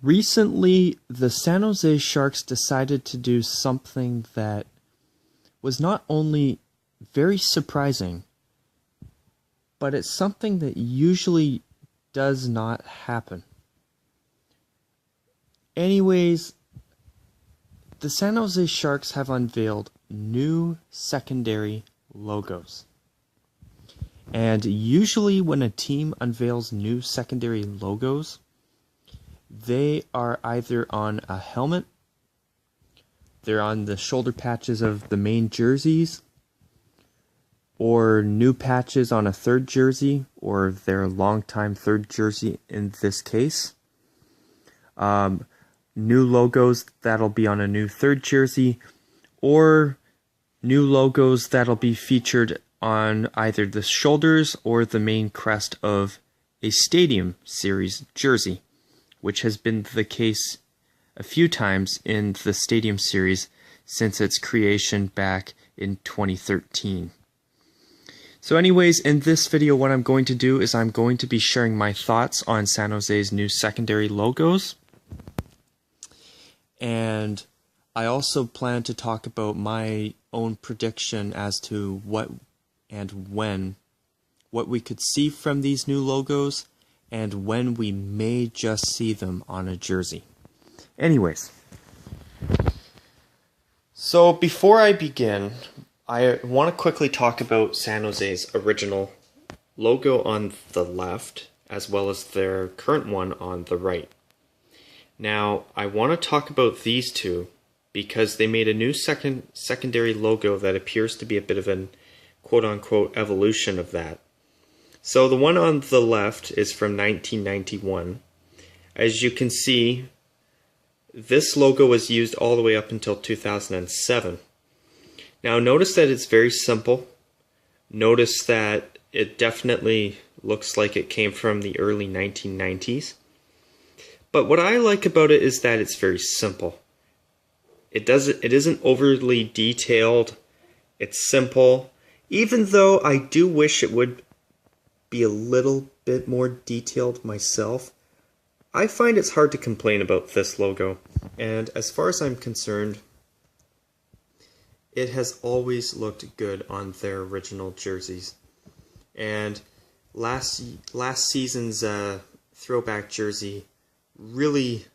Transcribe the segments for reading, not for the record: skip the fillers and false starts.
Recently, the San Jose Sharks decided to do something that was not only very surprising, but it's something that usually does not happen. Anyways, the San Jose Sharks have unveiled new secondary logos. And usually when a team unveils new secondary logos, they are either on a helmet, they're on the shoulder patches of the main jerseys, or new patches on a third jersey, or their longtime third jersey in this case. New logos that'll be on a new third jersey, or new logos that'll be featured on either the shoulders or the main crest of a Stadium Series jersey, which has been the case a few times in the Stadium Series since its creation back in 2013. So anyways, in this video what I'm going to do is I'm going to be sharing my thoughts on San Jose's new secondary logos. And I also plan to talk about my own prediction as to what we could see from these new logos, and when we may just see them on a jersey. Anyways, so before I begin, I want to quickly talk about San Jose's original logo on the left, as well as their current one on the right. Now, I want to talk about these two because they made a new secondary logo that appears to be a bit of an quote-unquote evolution of that. So the one on the left is from 1991. As you can see, this logo was used all the way up until 2007. Now notice that it's very simple. Notice that it definitely looks like it came from the early 1990s. But what I like about it is that it's very simple. It isn't overly detailed. It's simple. Even though I do wish it would be a little bit more detailed myself, I find it's hard to complain about this logo. And as far as I'm concerned, it has always looked good on their original jerseys. And last season's throwback jersey really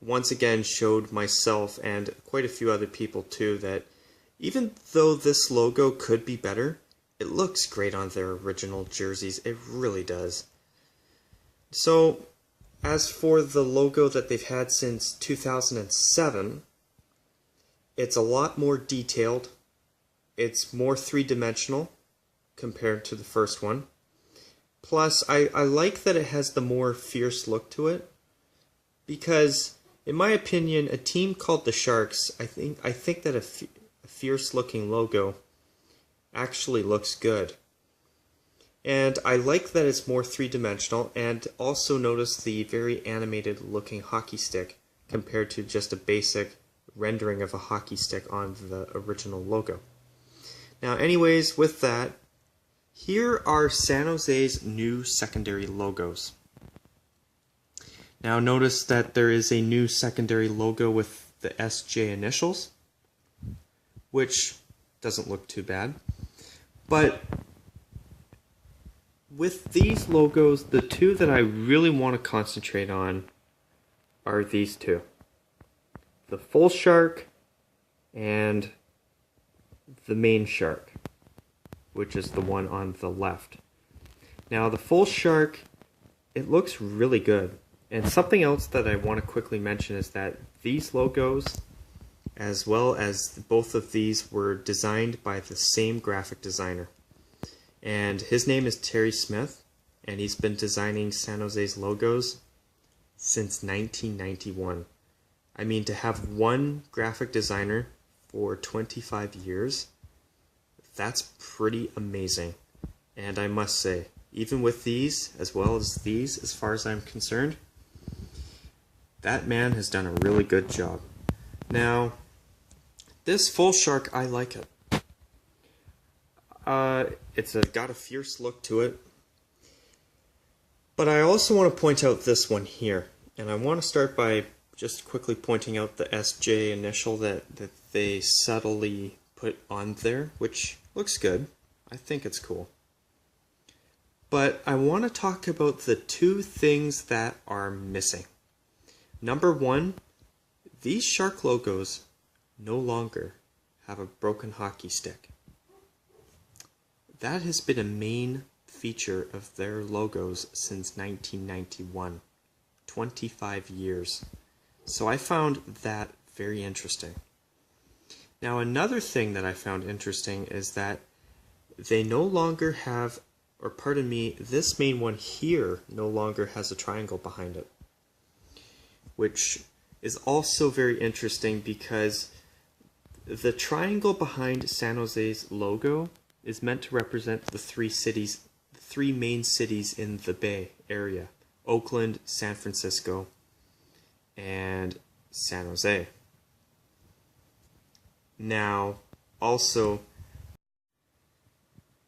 once again showed myself and quite a few other people too that even though this logo could be better, it looks great on their original jerseys. It really does. So as for the logo that they've had since 2007, it's a lot more detailed. It's more three-dimensional compared to the first one. Plus, I like that it has the more fierce look to it, because in my opinion, a team called the Sharks, I think that a fierce-looking logo actually looks good. And I like that it's more three-dimensional, and also notice the very animated-looking hockey stick compared to just a basic rendering of a hockey stick on the original logo. Now anyways, with that, here are San Jose's new secondary logos. Now notice that there is a new secondary logo with the SJ initials, which doesn't look too bad. But with these logos, the two that I really want to concentrate on are these two. The full shark and the main shark, which is the one on the left. Now the full shark, it looks really good. And something else that I want to quickly mention is that these logos, as well as both of these, were designed by the same graphic designer. And his name is Terry Smith, and he's been designing San Jose's logos since 1991. I mean, to have one graphic designer for 25 years, that's pretty amazing. And I must say, even with these, as well as these, as far as I'm concerned, that man has done a really good job. Now, this full shark, I like it. It's got a fierce look to it. But I also want to point out this one here. And I want to start by just quickly pointing out the SJ initial that they subtly put on there, which looks good. I think it's cool. But I want to talk about the two things that are missing. Number one, these Shark logos no longer have a broken hockey stick. That has been a main feature of their logos since 1991, 25 years. So I found that very interesting. Now another thing that I found interesting is that they no longer have, or pardon me, this main one here no longer has a triangle behind it, which is also very interesting because the triangle behind San Jose's logo is meant to represent the three main cities in the Bay Area: Oakland, San Francisco, and San Jose. Now, also,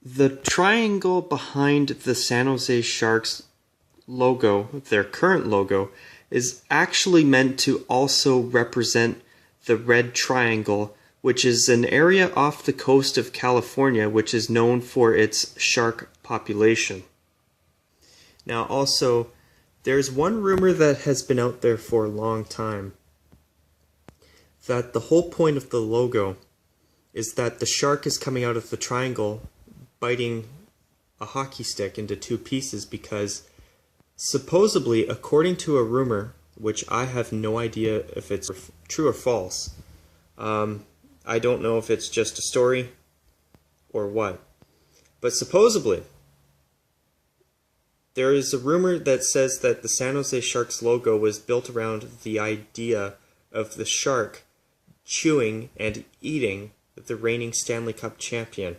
the triangle behind the San Jose Sharks logo, their current logo, is actually meant to also represent the red triangle, which is an area off the coast of California which is known for its shark population. Now also, there's one rumor that has been out there for a long time, that the whole point of the logo is that the shark is coming out of the triangle biting a hockey stick into two pieces because supposedly, according to a rumor, which I have no idea if it's true or false, I don't know if it's just a story or what, but supposedly there is a rumor that says that the San Jose Sharks logo was built around the idea of the shark chewing and eating the reigning Stanley Cup champion.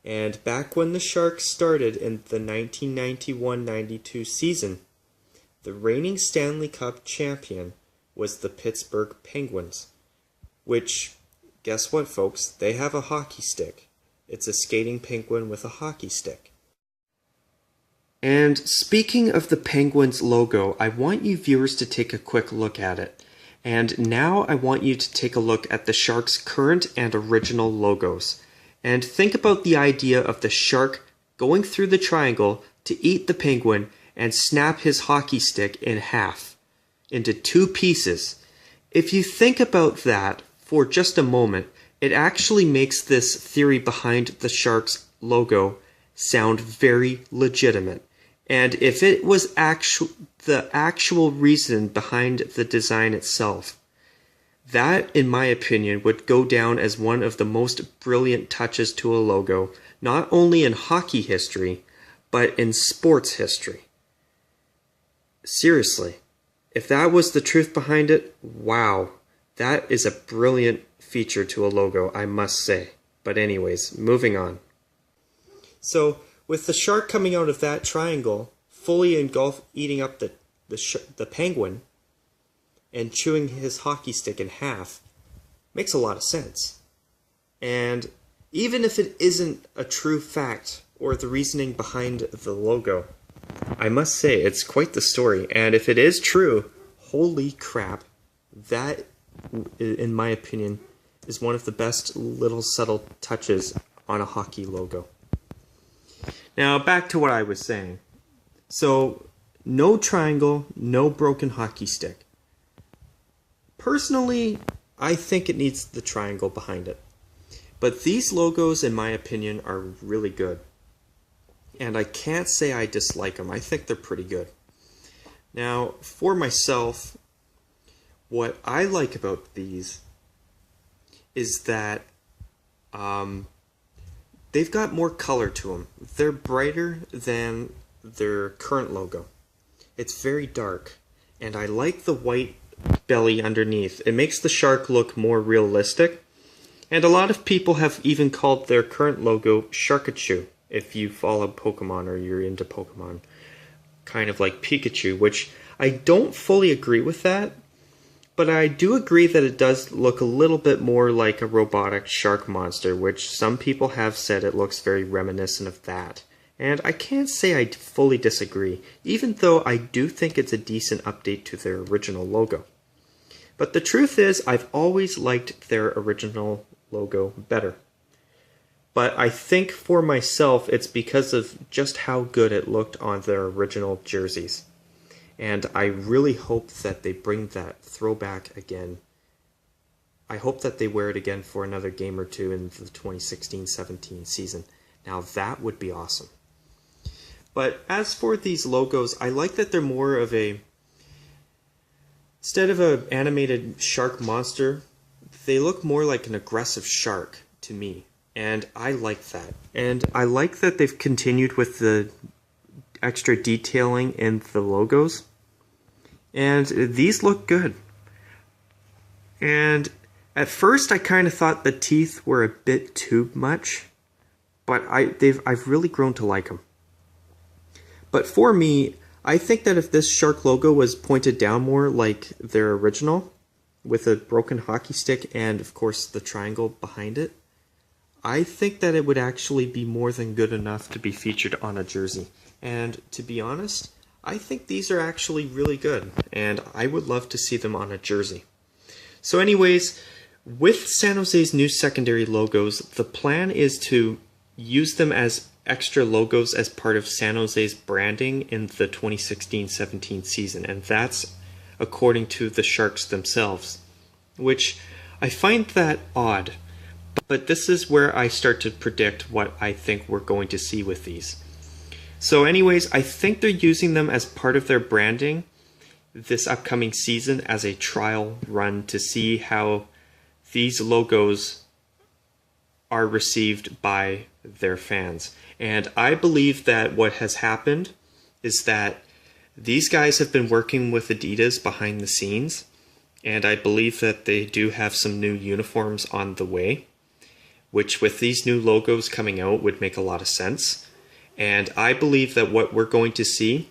And back when the Sharks started in the 1991-92 season, the reigning Stanley Cup champion was the Pittsburgh Penguins, which, guess what folks, they have a hockey stick. It's a skating penguin with a hockey stick. And speaking of the Penguins logo, I want you viewers to take a quick look at it. And now I want you to take a look at the Sharks' current and original logos. And think about the idea of the shark going through the triangle to eat the penguin and snap his hockey stick in half, into two pieces. If you think about that for just a moment, it actually makes this theory behind the Sharks logo sound very legitimate. And if it was the actual reason behind the design itself, that, in my opinion, would go down as one of the most brilliant touches to a logo, not only in hockey history, but in sports history. Seriously, if that was the truth behind it, wow, that is a brilliant feature to a logo, I must say. But anyways, moving on. So, with the shark coming out of that triangle, fully eating up the penguin, and chewing his hockey stick in half, makes a lot of sense. And even if it isn't a true fact or the reasoning behind the logo, I must say it's quite the story. And if it is true, holy crap, that, in my opinion, is one of the best little subtle touches on a hockey logo. Now, back to what I was saying. So, no triangle, no broken hockey stick. Personally, I think it needs the triangle behind it. But these logos, in my opinion, are really good. And I can't say I dislike them. I think they're pretty good. Now, for myself, what I like about these is that they've got more color to them. They're brighter than their current logo. It's very dark, and I like the white belly underneath. It makes the shark look more realistic, and a lot of people have even called their current logo Sharkachu, if you follow Pokemon or you're into Pokemon. Kind of like Pikachu, which I don't fully agree with that, but I do agree that it does look a little bit more like a robotic shark monster, which some people have said it looks very reminiscent of that. And I can't say I fully disagree, even though I do think it's a decent update to their original logo. But the truth is, I've always liked their original logo better. But I think for myself, it's because of just how good it looked on their original jerseys. And I really hope that they bring that throwback again. I hope that they wear it again for another game or two in the 2016-17 season. Now that would be awesome. But as for these logos, I like that they're more of a... Instead of an animated shark monster, they look more like an aggressive shark to me. And I like that. And I like that they've continued with the extra detailing in the logos. And these look good. And at first I kind of thought the teeth were a bit too much. But I've really grown to like them. But for me, I think that if this shark logo was pointed down more like their original, with a broken hockey stick and of course the triangle behind it, I think that it would actually be more than good enough to be featured on a jersey. And to be honest, I think these are actually really good, and I would love to see them on a jersey. So anyways, with San Jose's new secondary logos, the plan is to use them as extra logos as part of San Jose's branding in the 2016-17 season, and that's according to the Sharks themselves, which I find that odd. But this is where I start to predict what I think we're going to see with these. So anyways, I think they're using them as part of their branding this upcoming season as a trial run to see how these logos are received by their fans. And I believe that what has happened is that these guys have been working with Adidas behind the scenes, and I believe that they do have some new uniforms on the way, which with these new logos coming out would make a lot of sense. And I believe that what we're going to see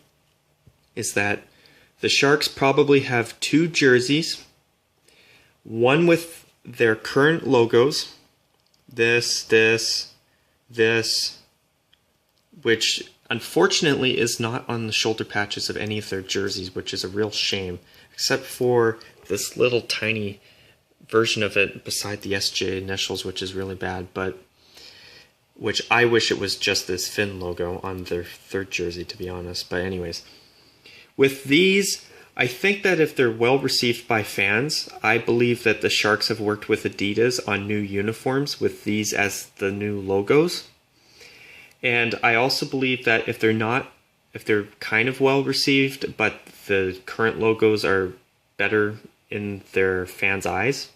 is that the Sharks probably have two jerseys, one with their current logos, this, which unfortunately is not on the shoulder patches of any of their jerseys, which is a real shame, except for this little tiny version of it beside the SJ initials, which is really bad, but which I wish it was just this Finn logo on their third jersey, to be honest. But anyways, with these, I think that if they're well received by fans, I believe that the Sharks have worked with Adidas on new uniforms with these as the new logos. And I also believe that if they're kind of well received, but the current logos are better in their fans' eyes,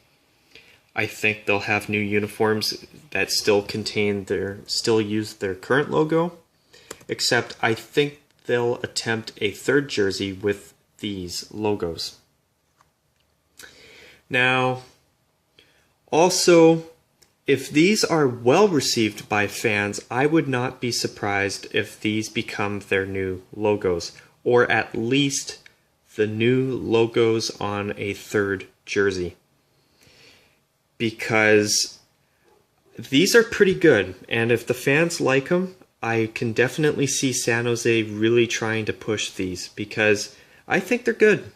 I think they'll have new uniforms that still use their current logo, except I think they'll attempt a third jersey with these logos. Now, also, if these are well received by fans, I would not be surprised if these become their new logos, or at least the new logos on a third jersey. Because these are pretty good, and if the fans like them, I can definitely see San Jose really trying to push these, because I think they're good.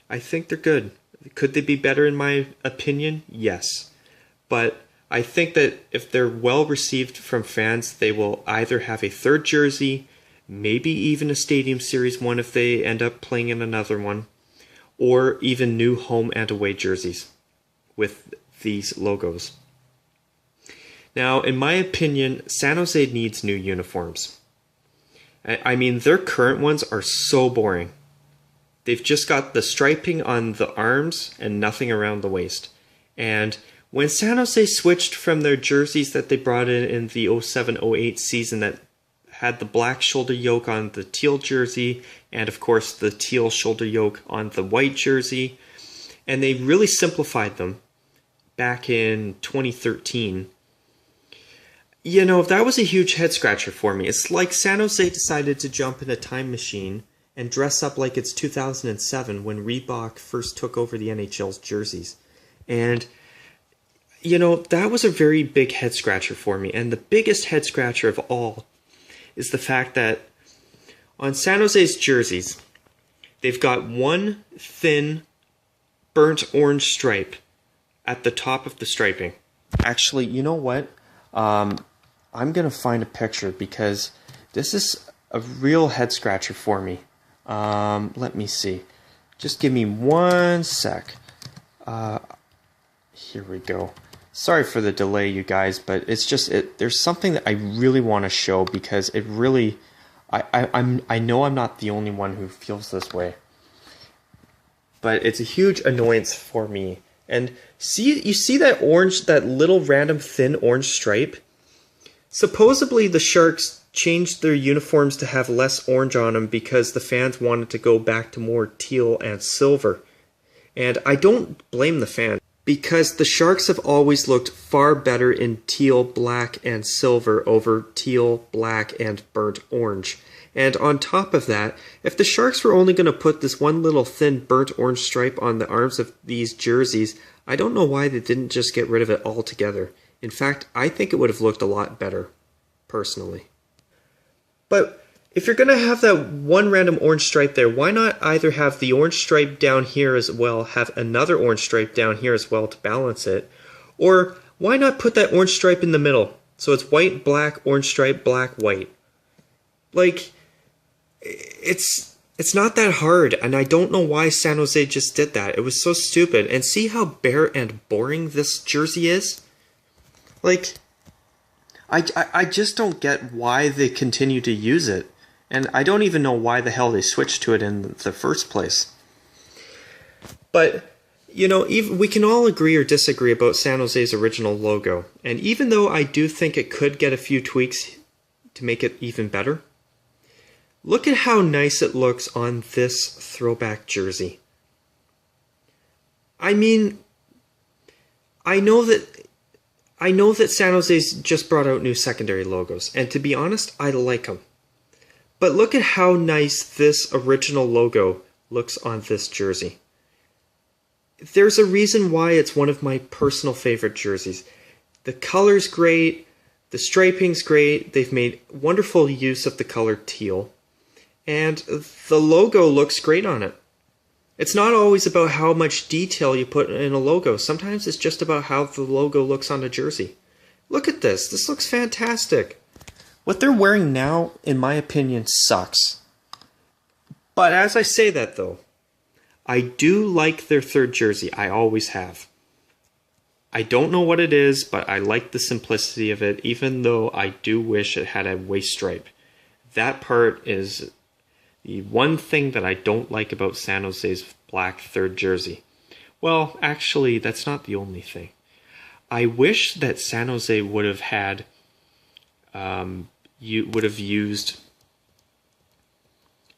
I think they're good. Could they be better in my opinion? Yes. But I think that if they're well received from fans, they will either have a third jersey, maybe even a Stadium Series one if they end up playing in another one, or even new home and away jerseys with these logos. Now, in my opinion, San Jose needs new uniforms. I mean, their current ones are so boring. They've just got the striping on the arms and nothing around the waist. And when San Jose switched from their jerseys that they brought in the 07-08 season that had the black shoulder yoke on the teal jersey, and of course the teal shoulder yoke on the white jersey, and they really simplified them back in 2013, you know, that was a huge head scratcher for me. It's like San Jose decided to jump in a time machine and dress up like it's 2007 when Reebok first took over the NHL's jerseys. And, you know, that was a very big head scratcher for me. And the biggest head scratcher of all is the fact that on San Jose's jerseys, they've got one thin burnt orange stripe at the top of the striping. Actually, you know what? I'm going to find a picture because this is a real head scratcher for me. Let me see. Just give me 1 sec. Here we go. Sorry for the delay, you guys, but it's just there's something that I really want to show because it really I know I'm not the only one who feels this way. But it's a huge annoyance for me. And you see that orange, that little random thin orange stripe? Supposedly the Sharks changed their uniforms to have less orange on them because the fans wanted to go back to more teal and silver. And I don't blame the fans, because the Sharks have always looked far better in teal, black, and silver over teal, black, and burnt orange. And on top of that, if the Sharks were only going to put this one little thin burnt orange stripe on the arms of these jerseys, I don't know why they didn't just get rid of it altogether. In fact, I think it would have looked a lot better, personally. But if you're going to have that one random orange stripe there, why not either have the orange stripe down here as well, have another orange stripe down here as well to balance it, or why not put that orange stripe in the middle, so it's white, black, orange stripe, black, white. Like, it's not that hard, and I don't know why San Jose just did that. It was so stupid. And see how bare and boring this jersey is? Like, I just don't get why they continue to use it. And I don't even know why the hell they switched to it in the first place. But, you know, we can all agree or disagree about San Jose's original logo. And even though I do think it could get a few tweaks to make it even better, look at how nice it looks on this throwback jersey. I mean, I know that San Jose's just brought out new secondary logos, and to be honest, I like them. But look at how nice this original logo looks on this jersey. There's a reason why it's one of my personal favorite jerseys. The color's great, the striping's great, they've made wonderful use of the color teal, and the logo looks great on it. It's not always about how much detail you put in a logo. Sometimes it's just about how the logo looks on a jersey. Look at this. This looks fantastic. What they're wearing now, in my opinion, sucks. But as I say that, though, I do like their third jersey. I always have. I don't know what it is, but I like the simplicity of it, even though I do wish it had a waist stripe. That part is the one thing that I don't like about San Jose's black third jersey. Well, actually, that's not the only thing. I wish that San Jose would have had, used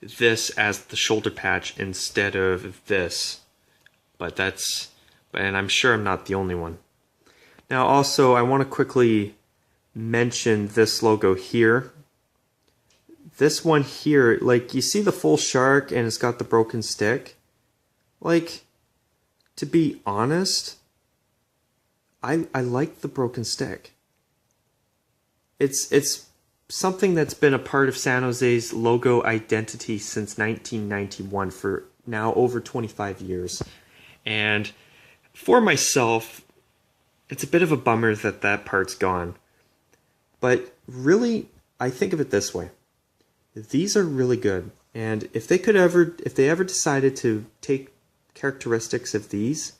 this as the shoulder patch instead of this. And I'm sure I'm not the only one. Now, also, I want to quickly mention this logo here. This one here, like, you see the full shark and it's got the broken stick? Like, to be honest, I like the broken stick. It's something that's been a part of San Jose's logo identity since 1991 for now over 25 years. And for myself, it's a bit of a bummer that that part's gone. But really, I think of it this way. These are really good, and if they ever decided to take characteristics of these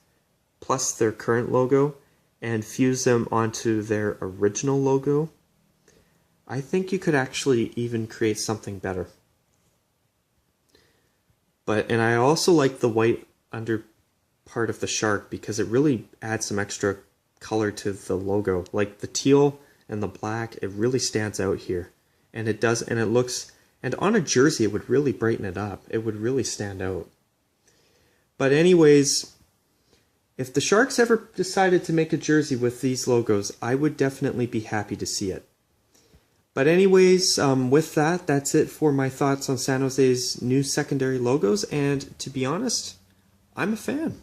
plus their current logo and fuse them onto their original logo, I think you could actually even create something better. And I also like the white under part of the shark because it really adds some extra color to the logo. Like the teal and the black, it really stands out here, and it does, and it looks. And on a jersey, it would really brighten it up. It would really stand out. But anyways, if the Sharks ever decided to make a jersey with these logos, I would definitely be happy to see it. But anyways, with that, that's it for my thoughts on San Jose's new secondary logos. And to be honest, I'm a fan.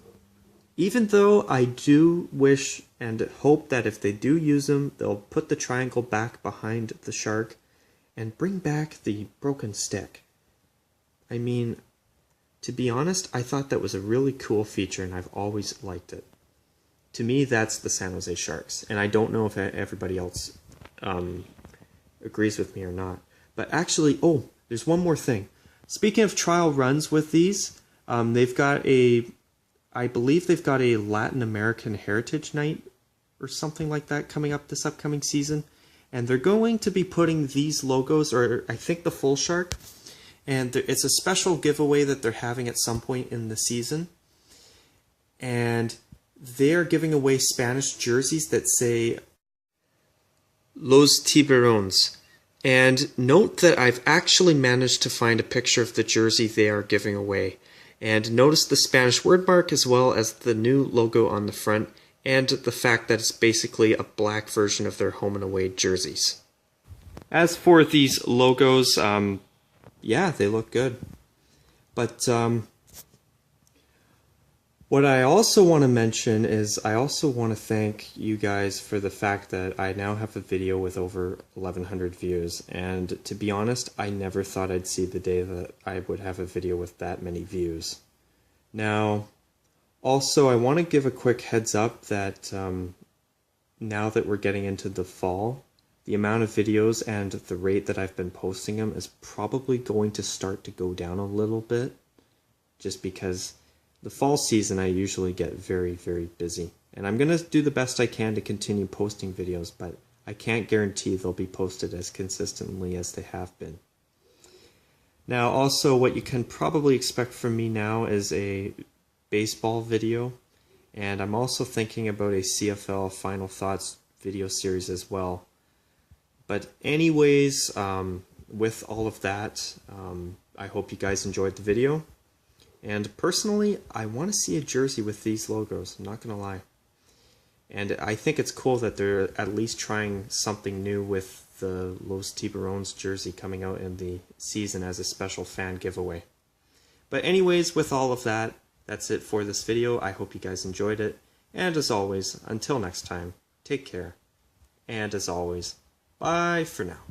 Even though I do wish and hope that if they do use them, they'll put the triangle back behind the shark and bring back the broken stick. I mean, to be honest, I thought that was a really cool feature and I've always liked it. To me, that's the San Jose Sharks, and I don't know if everybody else agrees with me or not. But actually, oh, there's one more thing. Speaking of trial runs with these, they've got I believe they've got a Latin American Heritage Night or something like that coming up this upcoming season. And they're going to be putting these logos, or I think the full shark, and it's a special giveaway that they're having at some point in the season. And they're giving away Spanish jerseys that say Los Tiburones. And note that I've actually managed to find a picture of the jersey they are giving away. And notice the Spanish word mark as well as the new logo on the front, and the fact that it's basically a black version of their home and away jerseys. As for these logos, yeah, they look good. But what I also want to mention is I also want to thank you guys for the fact that I now have a video with over 1,100 views. And to be honest, I never thought I'd see the day that I would have a video with that many views. Now, also, I want to give a quick heads up that now that we're getting into the fall, the amount of videos and the rate that I've been posting them is probably going to start to go down a little bit, just because the fall season I usually get very, very busy. And I'm going to do the best I can to continue posting videos, but I can't guarantee they'll be posted as consistently as they have been. Now, also, what you can probably expect from me now is a baseball video, and I'm also thinking about a CFL Final Thoughts video series as well. But anyways, with all of that, I hope you guys enjoyed the video. And personally, I want to see a jersey with these logos, I'm not going to lie. And I think it's cool that they're at least trying something new with the Los Tiburones jersey coming out in the season as a special fan giveaway. But anyways, with all of that, that's it for this video. I hope you guys enjoyed it. And as always, until next time, take care. And as always, bye for now.